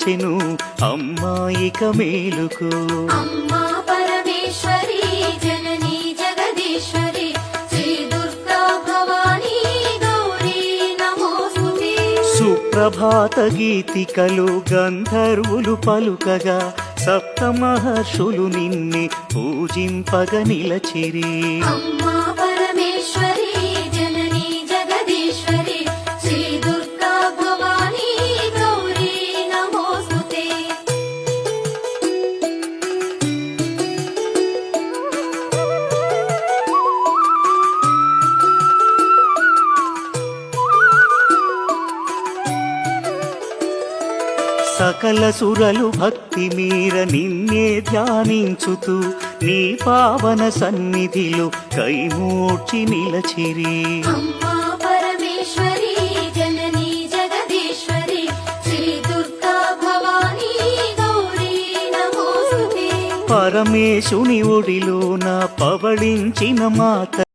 వచ్చెను అమ్మాయిక మేలుకు. అమ్మా పరమేశ్వరి జననీ జగదీశ్వరి శ్రీ దుర్గా భవానీ గౌరీ నమోస్తుతే. సుప్రభాత గీతికలు గంధర్వులు పలుకగా సప్త మహర్షులు నిన్నే పూజింపగ నిలచిరి. అమ్మా పరమేశ్వరి జననీ జగదీశ్వరి శ్రీ దుర్గా భవానీ గౌరీ నమోస్తుతే. సకల సురలు భక్తి మీర నిన్నే ధ్యానించుతూ నీ పావన సన్నిధిలో కైమూర్చి నిలచిరి. అమ్మా పరమేశ్వరి జననీ జగదీశ్వరి శ్రీ దుర్గా భవానీ గౌరీ నమోస్తుతే. పరమేశుని ఒడిలోన పవళించిన మాత